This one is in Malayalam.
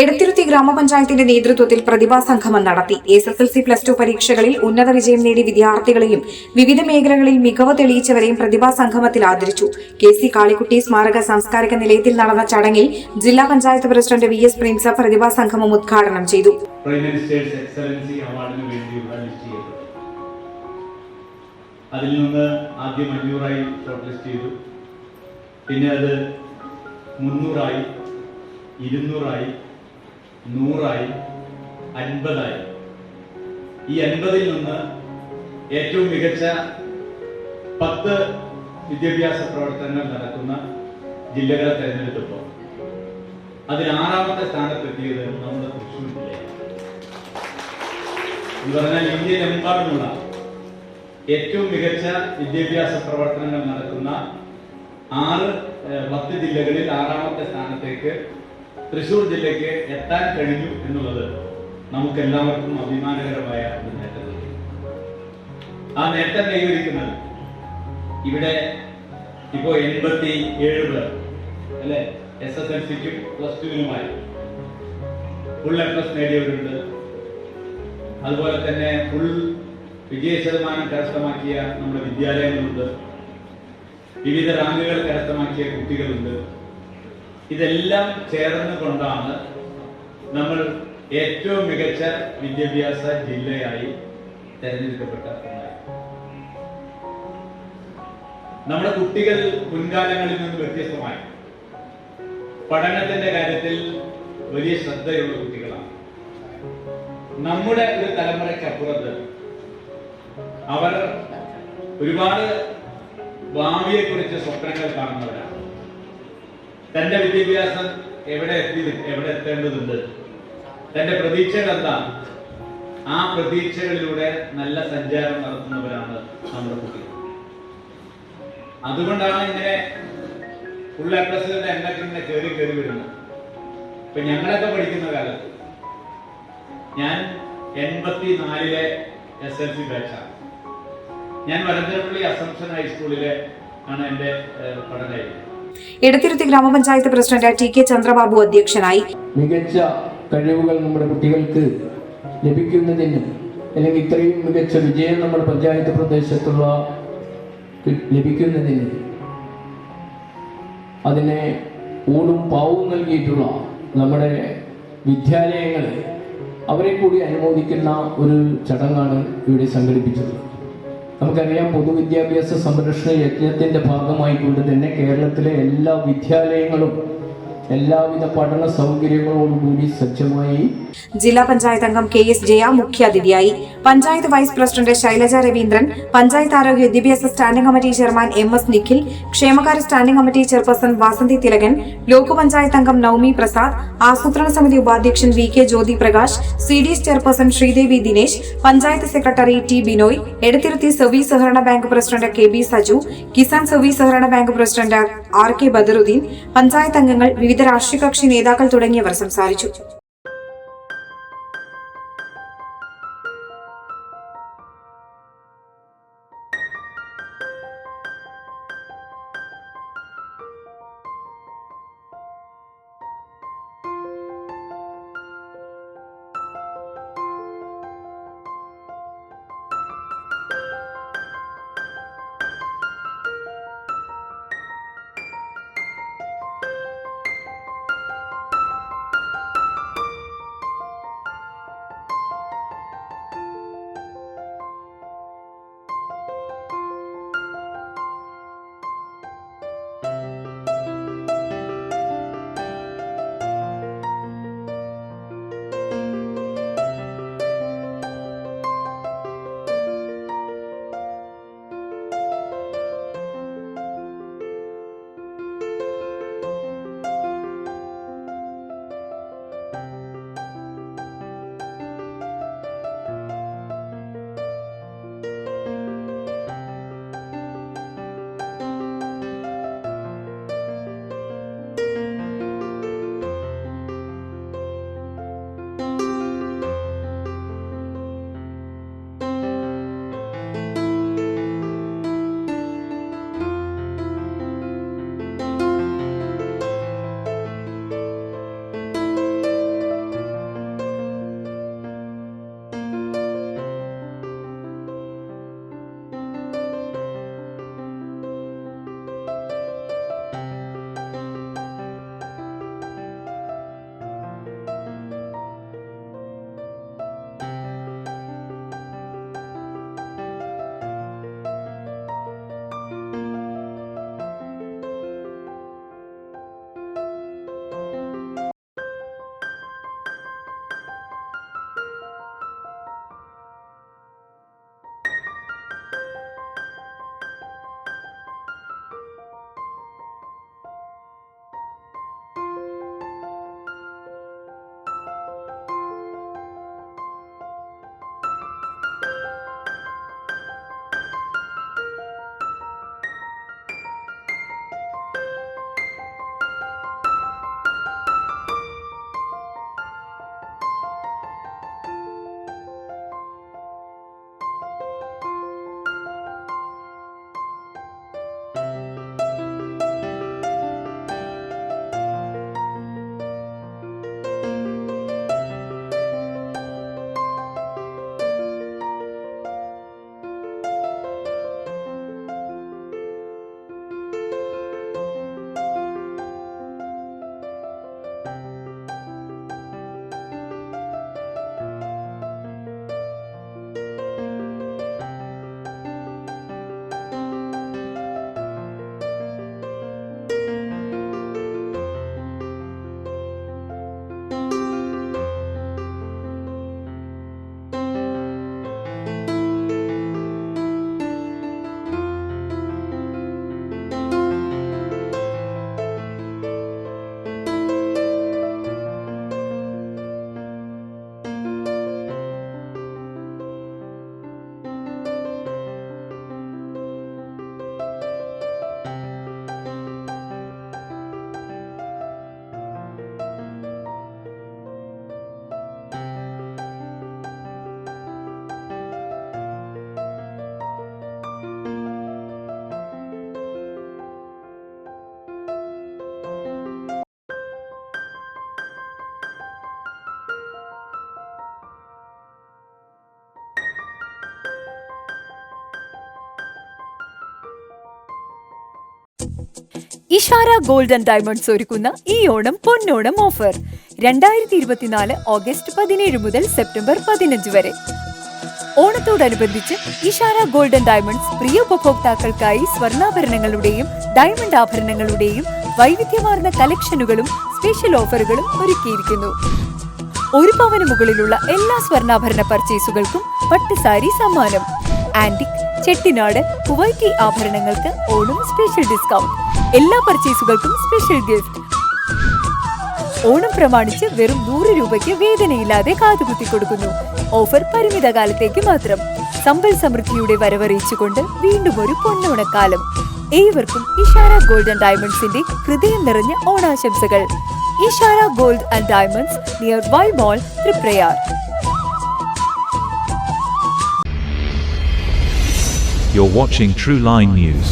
എടത്തിരുത്തി ഗ്രാമപഞ്ചായത്തിന്റെ നേതൃത്വത്തിൽ പ്രതിഭാസംഗമം നടത്തി. SSLC +2 പരീക്ഷകളിൽ ഉന്നത വിജയം നേടിയ വിദ്യാർത്ഥികളെയും വിവിധ മേഖലകളിൽ മികവ് തെളിയിച്ചവരെയും പ്രതിഭാസംഗമത്തിൽ ആദരിച്ചു. KC കാളിക്കുട്ടി സ്മാരക സാംസ്കാരിക നിലയത്തിൽ നടന്ന ചടങ്ങിൽ ജില്ലാ പഞ്ചായത്ത് പ്രസിഡന്റ് VS പ്രിൻസ് പ്രതിഭാസംഗമം ഉദ്ഘാടനം ചെയ്തു. അതിൽ നിന്ന് ആദ്യം 500 ഷോർട്ട് ലിസ്റ്റ് ചെയ്തു. പിന്നെ അത് 300, 200, 100, 50. ഈ 50-ൽ നിന്ന് ഏറ്റവും മികച്ച 10 വിദ്യാഭ്യാസ പ്രവർത്തനങ്ങൾ നടക്കുന്ന ജില്ലകളെ തെരഞ്ഞെടുത്തപ്പോൾ അതിൽ 6ാമത്തെ സ്ഥാനത്തെത്തിയത് നമ്മുടെ തൃശ്ശൂർ ജില്ലയാണ്. എന്ന് പറഞ്ഞാൽ ഇന്ത്യയിലെമ്പാടുമുള്ള ഏറ്റവും മികച്ച വിദ്യാഭ്യാസ പ്രവർത്തനങ്ങൾ നടക്കുന്ന 10 ജില്ലകളിൽ 6ാമത്തെ സ്ഥാനത്തേക്ക് തൃശ്ശൂർ ജില്ലയ്ക്ക് എത്താൻ കഴിഞ്ഞു എന്നുള്ളത് നമുക്ക് എല്ലാവർക്കും അഭിമാനകരമായ ഒരു നേട്ടമാണ്. ആ നേട്ടം കൈവരിക്കുന്നത് ഇവിടെ ഇപ്പോ 87 പേർ അല്ലെ SSLCക്കും +2-നുമായി ഫുൾ A+ നേടിയവരുണ്ട്. അതുപോലെ തന്നെ ഫുൾ വിജയ ശതമാനം കരസ്ഥമാക്കിയ നമ്മുടെ വിദ്യാലയങ്ങളുണ്ട്. വിവിധ റാങ്കുകൾ കരസ്ഥമാക്കിയ കുട്ടികളുണ്ട്. ഇതെല്ലാം ചേർന്നുകൊണ്ടാണ് നമ്മൾ ഏറ്റവും മികച്ച വിദ്യാഭ്യാസ ജില്ലയായി തെരഞ്ഞെടുക്കപ്പെട്ട ഒന്നായി. നമ്മുടെ കുട്ടികൾ മുൻകാലങ്ങളിൽ നിന്ന് വ്യത്യസ്തമായി പഠനത്തിന്റെ കാര്യത്തിൽ വലിയ ശ്രദ്ധയുള്ള കുട്ടികളാണ്. നമ്മുടെ ഒരു തലമുറയ്ക്കപ്പുറത്ത് അവർ ഒരുപാട് ഭാവിയെ കുറിച്ച് സ്വപ്നങ്ങൾ കാണുന്നവരാണ്. തന്റെ വിദ്യാഭ്യാസം എവിടെ എത്തേണ്ടതുണ്ട്, തന്റെ പ്രതീക്ഷകൾ എന്താ, ആ പ്രതീക്ഷകളിലൂടെ നല്ല സഞ്ചാരം നടത്തുന്നവരാണ് നമ്മുടെ കുട്ടികൾ. അതുകൊണ്ടാണ് ഇങ്ങനെ ഫുൾ A+കളുടെ എണ്ണത്തിൽ ഇങ്ങനെ കയറി വരുന്നത്. ഇപ്പൊ ഞങ്ങളൊക്കെ പഠിക്കുന്ന കാലത്ത് ഞാൻ 84-ലെ SSLC ബാച്ചാണ്. ഞാൻ വരന്തരപ്പള്ളി അസംഷൻ ഹൈസ്കൂളിലെ ആണ് എന്റെ പഠനം. എടത്തിരുത്തി ഗ്രാമപഞ്ചായത്ത് പ്രസിഡന്റ് TK ചന്ദ്രബാബു അധ്യക്ഷനായി. മികച്ച കഴിവുകൾ നമ്മുടെ കുട്ടികൾക്ക് ലഭിക്കുന്നതിന് അല്ലെങ്കിൽ ഇത്രയും മികച്ച വിജയം നമ്മുടെ പഞ്ചായത്ത് പ്രദേശത്തുള്ള ലഭിക്കുന്നതിന് അതിനെ ഊടും പാവും നൽകിയിട്ടുള്ള നമ്മുടെ വിദ്യാലയങ്ങൾ അവരെ കൂടി അനുമോദിക്കുന്ന ഒരു ചടങ്ങാണ് ഇവിടെ സംഘടിപ്പിച്ചത്. നമുക്കറിയാം, പൊതുവിദ്യാഭ്യാസ സംരക്ഷണ യജ്ഞത്തിന്റെ ഭാഗമായിക്കൊണ്ട് തന്നെ കേരളത്തിലെ എല്ലാ വിദ്യാലയങ്ങളും എല്ലാവിധ പഠന സൗകര്യങ്ങളോടുകൂടി സജ്ജമായി. ജില്ലാ പഞ്ചായത്ത് അംഗം KS ജയ മുഖ്യാതിഥിയായി. പഞ്ചായത്ത് വൈസ് പ്രസിഡന്റ് ശൈലജ രവീന്ദ്രൻ, പഞ്ചായത്ത് ആരോഗ്യ വിദ്യാഭ്യാസ standing committee chairman MS Nikhil, ക്ഷേമകാര്യ standing committee chairperson Vasanthi Thilakan, block panchayat അംഗം നൌമി പ്രസാദ്, ആസൂത്രണ സമിതി ഉപാധ്യക്ഷൻ VK Jyothi Prakash, CDS chairperson Sreedevi Dinesh, panchayat secretary T Binoy, Edathiruthy service സഹകരണ bank president KB Saju, Kisan service സഹകരണ bank president RK Badaruddin, panchayat അംഗങ്ങൾ, വിവിധ രാഷ്ട്രീയ കക്ഷി നേതാക്കൾ തുടങ്ങിയവർ സംസാരിച്ചു. ഇഷാര ഗോൾഡ് ആൻഡ് ഡയമണ്ട്സ് ഒരുക്കുന്ന ഈ ഓണം പൊന്നോണം ഓഫർ 2024 ഓഗസ്റ്റ് 17 മുതൽ സെപ്റ്റംബർ 15 വരെ. ഓണത്തോടനുബന്ധിച്ച് ഇഷാര ഗോൾഡ് ആൻഡ് ഡയമണ്ട്സ് പ്രിയ ഉപഭോക്താക്കൾക്കായി സ്വർണ്ണാഭരണങ്ങളുടെയും ഡയമണ്ട് ആഭരണങ്ങളുടെയും വൈവിധ്യമാർന്ന കളക്ഷനുകളും സ്പെഷ്യൽ ഓഫറുകളും ഒരുക്കിയിരിക്കുന്നു. 1 പവന് മുകളിലുള്ള എല്ലാ സ്വർണ്ണാഭരണ പർച്ചേസുകൾക്കും പട്ടുസാരി സമ്മാനം. ആന്റിക്, ചെട്ടിനാട്, കുവൈറ്റി ആഭരണങ്ങൾക്ക് ഓണം സ്പെഷ്യൽ ഡിസ്കൗണ്ട്. എല്ലാ പർച്ചേസുകൾക്കും സ്പെഷ്യൽ ഗിഫ്റ്റ്. ഓണം പ്രമാണിച്ച് വെറും 100 രൂപയ്ക്ക് വേദനയില്ലാതെ കാതുകുത്തി കൊടുക്കുന്നു. ഓഫർ പരിമിത കാലത്തേക്ക് മാത്രം. സമ്പൽ സമൃദ്ധിയുടെ വരവറിയിച്ചുകൊണ്ട് വീണ്ടും ഒരു പൊന്നോണക്കാലം. ഏവർക്കും ഇഷാര ഗോൾഡ് ആൻഡ് ഡയമണ്ട്സിന്റെ ഹൃദയം നിറഞ്ഞ ഓണാശംസകൾ. Ishara gold and diamonds near Y Mall, Triprayar. You're watching True Line News.